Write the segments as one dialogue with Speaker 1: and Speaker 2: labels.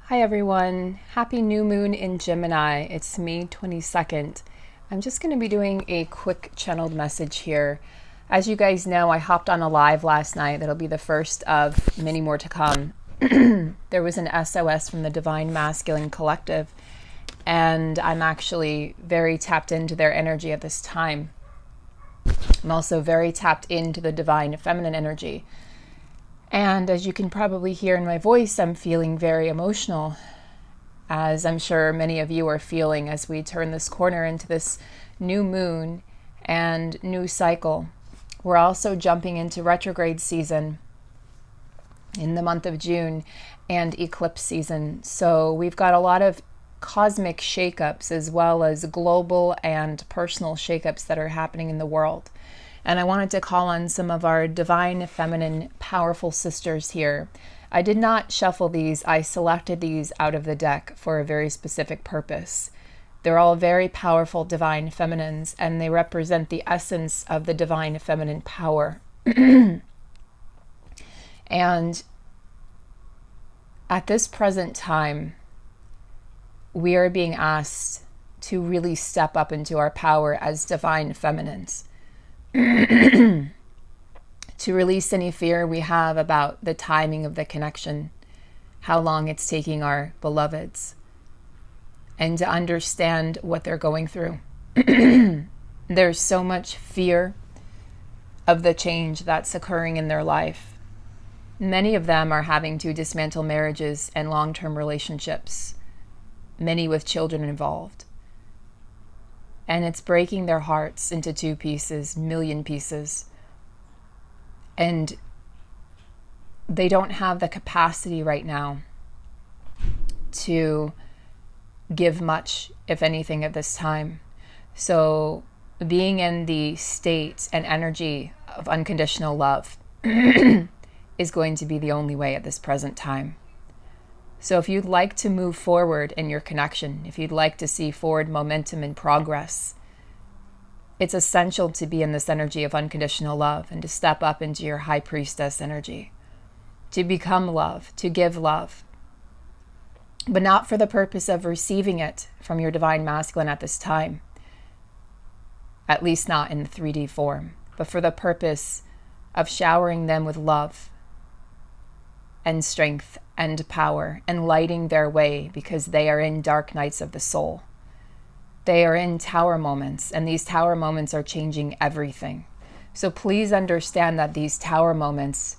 Speaker 1: Hi everyone, happy new moon in Gemini. It's May 22nd. I'm just going to be doing a quick channeled message here. As you guys know, I hopped on a live last night. That'll be the first of many more to come. There was an SOS from the Divine Masculine Collective, and I'm actually very tapped into their energy at this time. I'm also very tapped into the Divine Feminine energy. And as you can probably hear in my voice, I'm feeling very emotional, as I'm sure many of you are feeling as we turn this corner into this new moon and new cycle. We're also jumping into retrograde season in the month of June and eclipse season. So we've got a lot of cosmic shakeups as well as global and personal shakeups that are happening in the world. And I wanted to call on some of our divine feminine powerful sisters here. I did not shuffle these. I selected these out of the deck for a very specific purpose. They're all very powerful divine feminines, and they represent the essence of the divine feminine power. And at this present time, we are being asked to really step up into our power as divine feminines. To release any fear we have about the timing of the connection, how long it's taking our beloveds, and to understand what they're going through. There's so much fear of the change that's occurring in their life. Many of them are having to dismantle marriages and long-term relationships, many with children involved. And it's breaking their hearts into 2 pieces, million pieces. And they don't have the capacity right now to give much, if anything, at this time. So being in the state and energy of unconditional love is going to be the only way at this present time. So if you'd like to move forward in your connection, if you'd like to see forward momentum and progress, it's essential to be in this energy of unconditional love and to step up into your high priestess energy, to become love, to give love, but not for the purpose of receiving it from your divine masculine at this time, at least not in the 3D form, but for the purpose of showering them with love and strength and power and lighting their way, because they are in dark nights of the soul. They are in tower moments, and these tower moments are changing everything. So please understand that these tower moments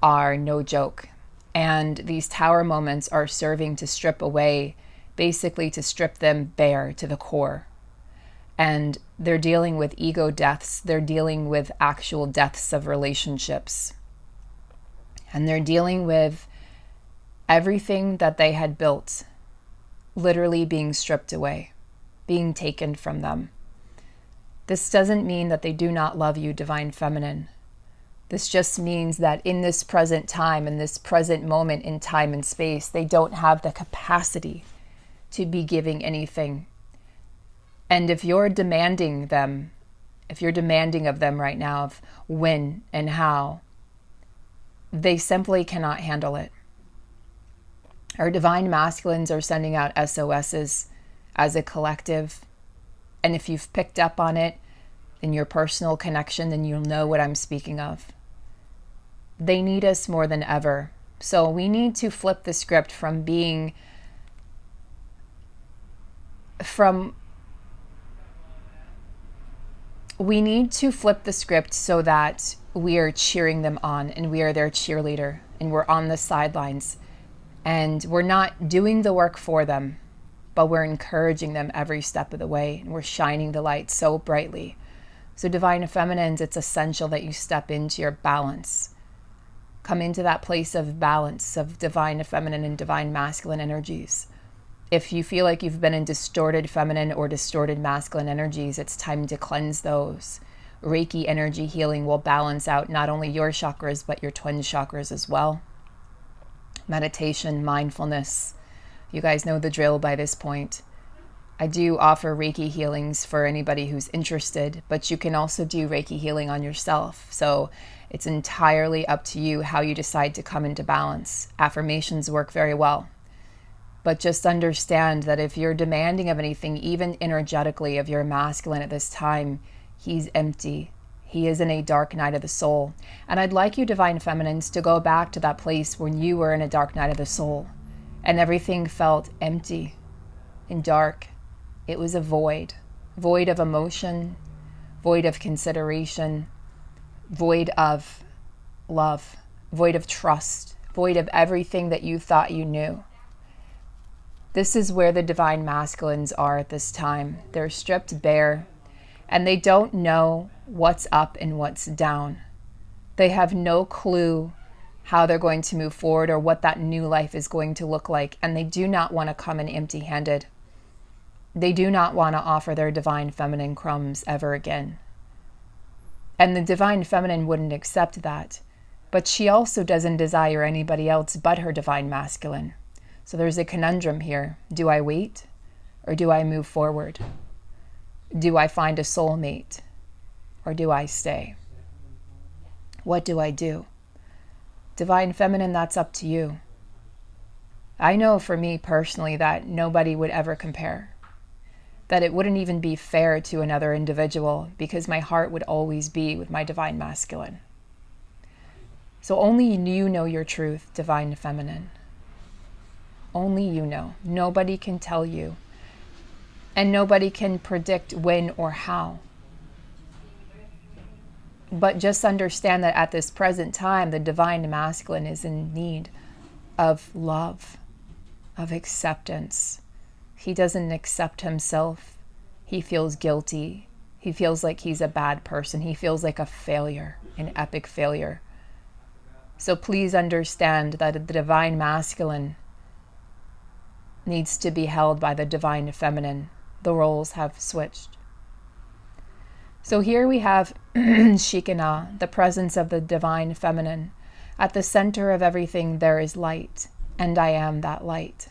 Speaker 1: are no joke. And these tower moments are serving to strip away, basically to strip them bare to the core. And they're dealing with ego deaths. They're dealing with actual deaths of relationships. And they're dealing with everything that they had built literally being stripped away, being taken from them. This doesn't mean that they do not love you, divine feminine. This just means that in this present time, in this present moment in time and space, they don't have the capacity to be giving anything. And if you're demanding of them right now of when and how, they simply cannot handle it. Our divine masculines are sending out SOSs as a collective. And if you've picked up on it in your personal connection, then you'll know what I'm speaking of. They need us more than ever. So we need to flip the script we need to flip the script so that we are cheering them on and we are their cheerleader and we're on the sidelines and we're not doing the work for them, but we're encouraging them every step of the way, and we're shining the light so brightly. So divine feminines, it's essential that you step into your balance. Come into that place of balance of divine feminine and divine masculine energies. If you feel like you've been in distorted feminine or distorted masculine energies, it's time to cleanse those. Reiki energy healing will balance out not only your chakras, but your twin chakras as well. Meditation, mindfulness. You guys know the drill by this point. I do offer Reiki healings for anybody who's interested, but you can also do Reiki healing on yourself. So it's entirely up to you how you decide to come into balance. Affirmations work very well. But just understand that if you're demanding of anything, even energetically, of your masculine at this time, he's empty. He is in a dark night of the soul. And I'd like you, divine feminines, to go back to that place when you were in a dark night of the soul and everything felt empty and dark. It was a void of emotion, void of consideration, void of love, void of trust, void of everything that you thought you knew. This is where the divine masculines are at this time. They're stripped bare, and they don't know what's up and what's down. They have no clue how they're going to move forward or what that new life is going to look like, and they do not want to come in empty-handed. They do not want to offer their divine feminine crumbs ever again. And the divine feminine wouldn't accept that, but she also doesn't desire anybody else but her divine masculine. So there's a conundrum here. Do I wait or do I move forward? Do I find a soulmate or do I stay? What do I do? Divine feminine, that's up to you. I know for me personally that nobody would ever compare, that it wouldn't even be fair to another individual because my heart would always be with my divine masculine. So only you know your truth, divine feminine. Only you know. Nobody can tell you. And nobody can predict when or how. But just understand that at this present time, the divine masculine is in need of love, of acceptance. He doesn't accept himself. He feels guilty. He feels like he's a bad person. He feels like a failure, an epic failure. So please understand that the divine masculine needs to be held by the divine feminine. The roles have switched. So here we have Shekinah, the presence of the divine feminine. At the center of everything there is light, and I am that light.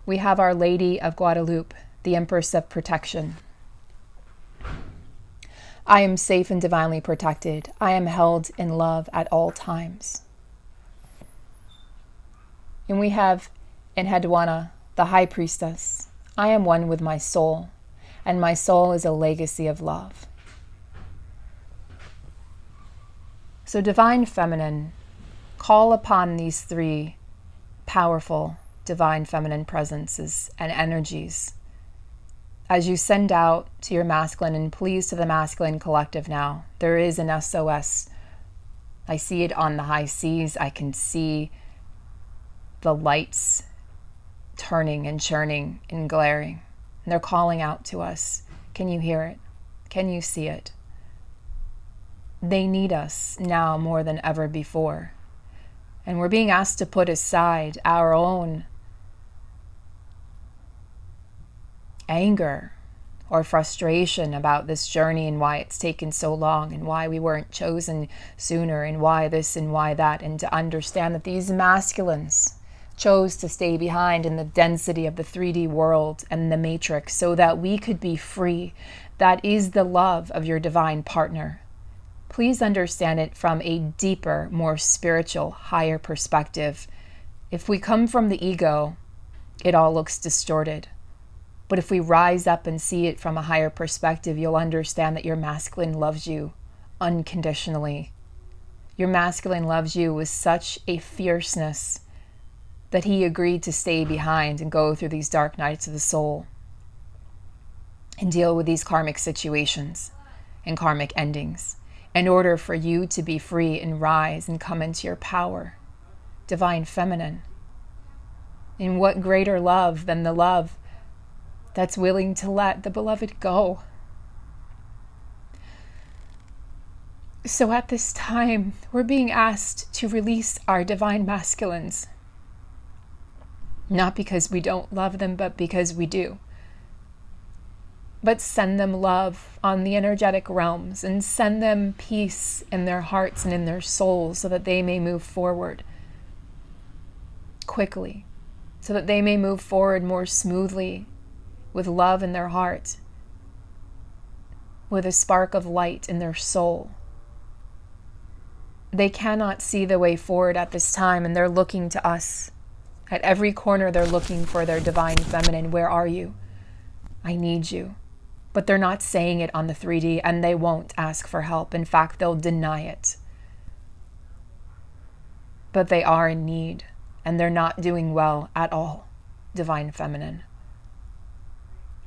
Speaker 1: We have Our Lady of Guadalupe, the Empress of Protection. I am safe and divinely protected. I am held in love at all times. And we have Enheduanna, the High Priestess. I am one with my soul, and my soul is a legacy of love. So divine feminine, call upon these three powerful divine feminine presences and energies as you send out to your masculine, and please to the masculine collective now. There is an SOS. I see it on the high seas. I can see the lights turning and churning and glaring. And they're calling out to us. Can you hear it? Can you see it? They need us now more than ever before. And we're being asked to put aside our own anger or frustration about this journey and why it's taken so long and why we weren't chosen sooner and why this and why that, and to understand that these masculines chose to stay behind in the density of the 3D world and the matrix so that we could be free. That is the love of your divine partner. Please understand it from a deeper, more spiritual, higher perspective. If we come from the ego, it all looks distorted. But if we rise up and see it from a higher perspective, you'll understand that your masculine loves you unconditionally. Your masculine loves you with such a fierceness that he agreed to stay behind and go through these dark nights of the soul and deal with these karmic situations and karmic endings in order for you to be free and rise and come into your power, divine feminine. And what greater love than the love that's willing to let the beloved go? So at this time, we're being asked to release our divine masculines. Not because we don't love them, but because we do. But send them love on the energetic realms and send them peace in their hearts and in their souls so that they may move forward quickly, so that they may move forward more smoothly with love in their heart, with a spark of light in their soul. They cannot see the way forward at this time, and they're looking to us At every corner, they're looking for their divine feminine. Where are you? I need you. But they're not saying it on the 3D, and they won't ask for help. In fact, they'll deny it. But they are in need, and they're not doing well at all, divine feminine.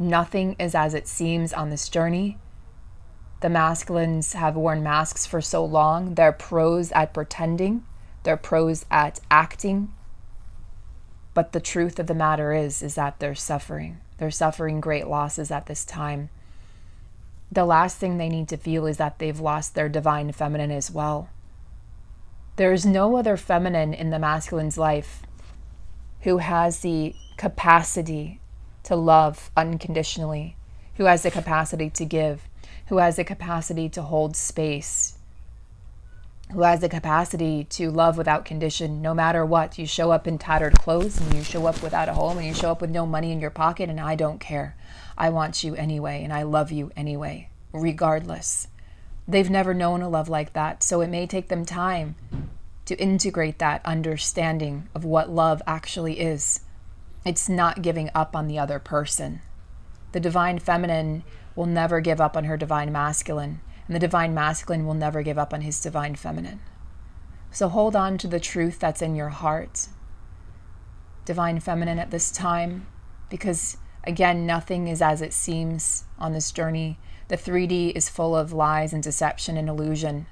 Speaker 1: Nothing is as it seems on this journey. The masculines have worn masks for so long. They're pros at pretending. They're pros at acting. But the truth of the matter is that they're suffering. They're suffering great losses at this time. The last thing they need to feel is that they've lost their divine feminine as well. There is no other feminine in the masculine's life who has the capacity to love unconditionally, who has the capacity to give, who has the capacity to hold space, who has the capacity to love without condition, no matter what. You show up in tattered clothes, and you show up without a home, and you show up with no money in your pocket, and I don't care. I want you anyway, and I love you anyway, regardless. They've never known a love like that, so it may take them time to integrate that understanding of what love actually is. It's not giving up on the other person. The divine feminine will never give up on her divine masculine, and the divine masculine will never give up on his divine feminine. So hold on to the truth that's in your heart, divine feminine, at this time, because again, nothing is as it seems on this journey. The 3D is full of lies and deception and illusion.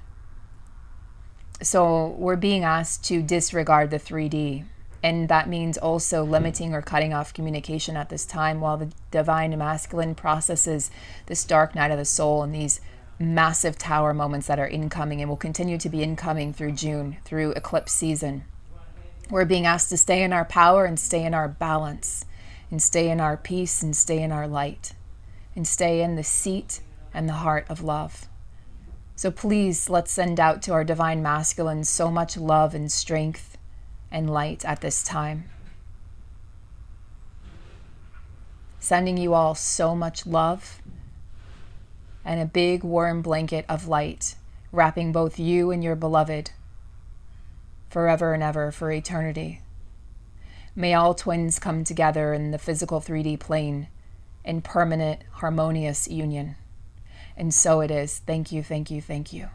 Speaker 1: So we're being asked to disregard the 3D. And that means also limiting or cutting off communication at this time while the divine masculine processes this dark night of the soul and these massive tower moments that are incoming and will continue to be incoming through June, through eclipse season. We're being asked to stay in our power and stay in our balance and stay in our peace and stay in our light and stay in the seat and the heart of love. So please, let's send out to our divine masculine so much love and strength and light at this time. Sending you all so much love and a big warm blanket of light, wrapping both you and your beloved forever and ever, for eternity. May all twins come together in the physical 3D plane in permanent, harmonious union. And so it is. Thank you, thank you, thank you.